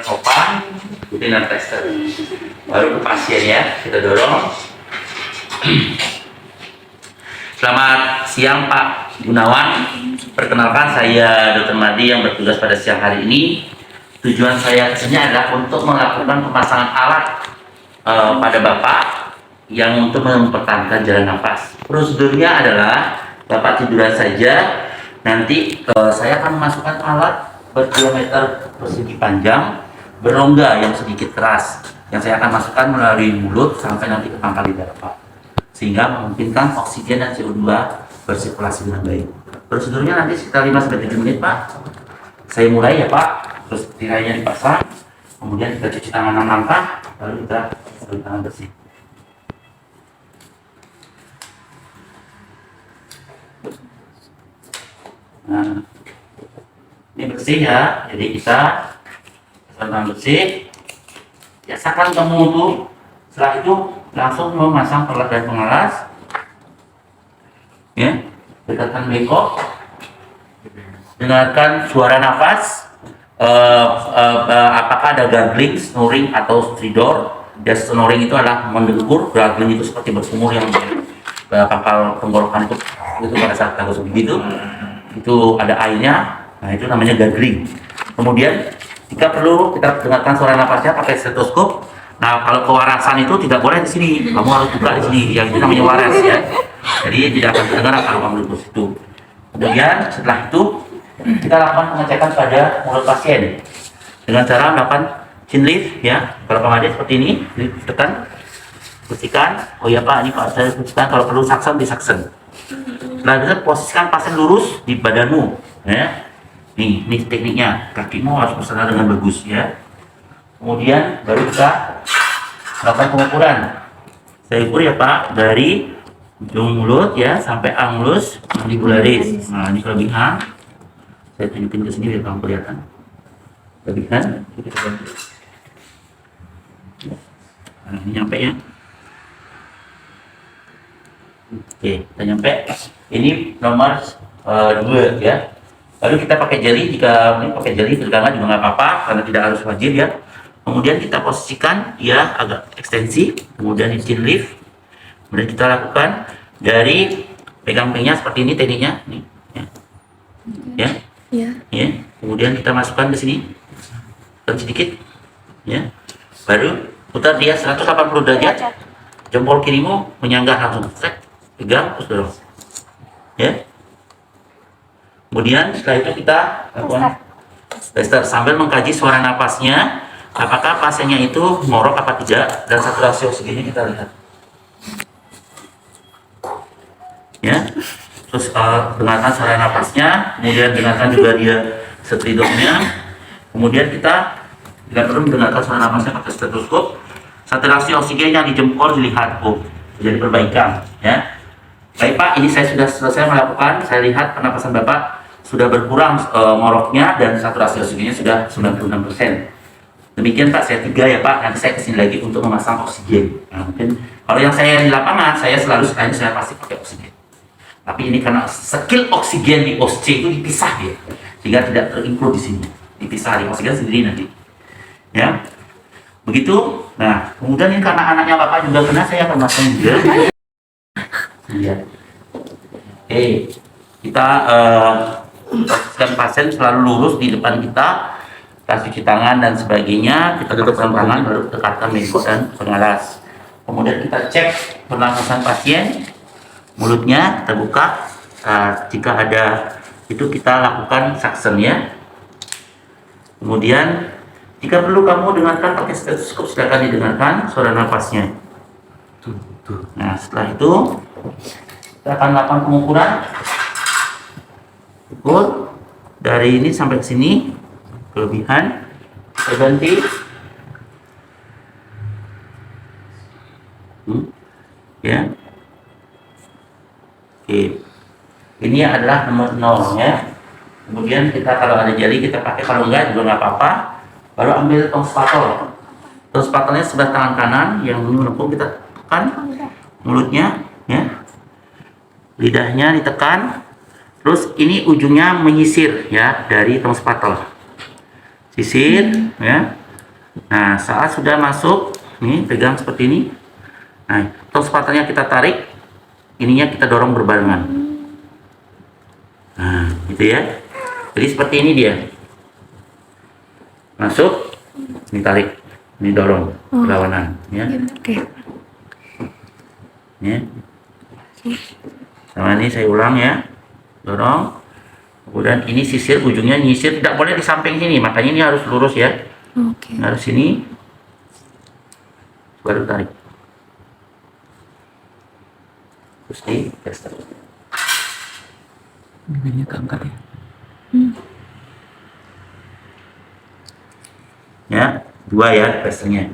sopan dengan tester. Baru ke pasien ya, kita dorong. Selamat siang Pak Gunawan. Perkenalkan, saya Dr. Madi yang bertugas pada siang hari ini. Tujuan saya kesini adalah untuk melakukan pemasangan alat pada Bapak yang untuk mempertahankan jalan nafas. Prosedurnya adalah Bapak tiduran saja. Nanti saya akan memasukkan alat berdiameter persegi panjang, berongga yang sedikit keras, yang saya akan masukkan melalui mulut sampai nanti ke pangkal lidah Bapak, sehingga memungkinkan oksigen dan CO2 bersirkulasi dengan baik. Prosedurnya nanti sekitar 5-7 menit Pak. Saya mulai ya Pak. Terus tirainya dipasang, kemudian kita cuci tangan 6 langkah, lalu kita sabun tangan bersih. Nah, ini bersih ya, jadi kita sabun tangan bersih. Biasakan kamu tuh, setelah itu langsung memasang perlat dan pengalas. Ya, dekatkan bengkok, dengarkan suara nafas. Apakah ada gargling, snoring atau stridor? Dan snoring itu adalah mendegur, gargling itu seperti bersumur yang pangkal tenggorokan itu pada saat kita gosok gigi itu ada airnya. Nah, itu namanya gargling. Kemudian jika perlu kita dengarkan suara nafasnya pakai stetoskop. Nah, kalau kewarasan itu tidak boleh di sini, kamu harus buka di sini, yang itu namanya waras ya. Jadi tidak akan terdengar kalau kamu duduk di situ. Kemudian setelah itu kita lakukan pengecekan pada mulut pasien dengan cara melakukan chin lift ya. Kalau Pak Made seperti ini, tekan, bersihkan. Oh ya Pak, ini Pak saya bersihkan. Kalau perlu saksen disaksen. Setelah itu posisikan pasien lurus di badanmu ya. Ini tekniknya, kakimu harus bersandar dengan bagus ya. Kemudian baru kita melakukan pengukuran. Saya ukur ya Pak, dari ujung mulut ya sampai anglus mandibularis. Nah, ini kelebihan. Saya tunjukin ke sini biar kamu kelihatan. Kelebihan. Nah, ini nyampe ya. Oke, kita nyampe. Ini nomor 2 ya. Lalu kita pakai jari, jika ini pakai jari pegangan juga nggak apa-apa karena tidak harus wajib ya. Kemudian kita posisikan dia agak ekstensi, kemudian di chin lift. Kemudian kita lakukan dari pegang pengnya seperti ini tekniknya, nih, ya. Ya. Ya. Ya. Kemudian kita masukkan ke sini, dan sedikit, ya. Baru putar dia 180 derajat. Jempol kirimu menyanggah langsung, pegang terus dorong, ya. Kemudian setelah itu kita lakukan tester sambil mengkaji suara napasnya, apakah pasiennya itu ngorok apa tidak, dan saturasi oksigennya kita lihat. Ya, terus dengarkan suara napasnya, kemudian dengarkan juga dia stridornya, kemudian kita jika perlu mendengarkan suara napasnya pakai stetoskop. Saturasi oksigen yang di jempol dilihat, jadi perbaikan ya. Baik Pak, ini saya sudah selesai melakukan. Saya lihat pernapasan Bapak sudah berkurang ngoroknya dan saturasi oksigennya sudah 96%. Demikian Pak, saya 3 ya Pak. Nanti saya kesini lagi untuk memasang oksigen. Nah, mungkin kalau yang saya di lapangan, saya selalu saya pasti pakai oksigen. Tapi ini karena skill oksigen di OSC itu dipisah ya, sehingga tidak terinclude di sini. Dipisah di oksigen sendiri nanti. Ya, begitu. Nah, kemudian ini karena anaknya Bapak juga kena, saya akan masang juga. Ya. Oke, kita posisikan pasien selalu lurus di depan kita, cuci tangan dan sebagainya. Kita tutup tangan, baru dekatkan bengkok dan pengalas. Kemudian kita cek pernapasan pasien, mulutnya kita buka. Jika ada itu kita lakukan suction ya. Kemudian jika perlu kamu dengarkan pakai stetoskop, silakan didengarkan suara napasnya. Nah, setelah itu kita akan lakukan pengukuran. Ukur dari ini sampai ke sini, kelebihan kita ganti. Ya. Oke. Ini adalah nomor 0 ya. Kemudian kita kalau ada jari kita pakai, kalau enggak juga nggak apa-apa. Baru ambil tong spatol. Tong spatolnya sebelah tangan kanan yang menepung, kita tekan mulutnya ya. Lidahnya ditekan. Terus ini ujungnya menyisir ya dari tong spatol. Sisir ya. Nah, saat sudah masuk, nih pegang seperti ini. Nah, terus sepatanya kita tarik, ininya kita dorong berbarengan. Nah, gitu ya. Jadi seperti ini dia. Masuk, ini tarik, ini dorong, berlawanan, ya. Oke. Ya. Sama ini saya ulang ya, dorong. Kemudian ini sisir, ujungnya nyisir, tidak boleh di samping sini, makanya ini harus lurus ya. Oke. Harus sini, baru tarik. Terus di tester. Bibirnya keangkat ya. Ya, 2 ya testernya.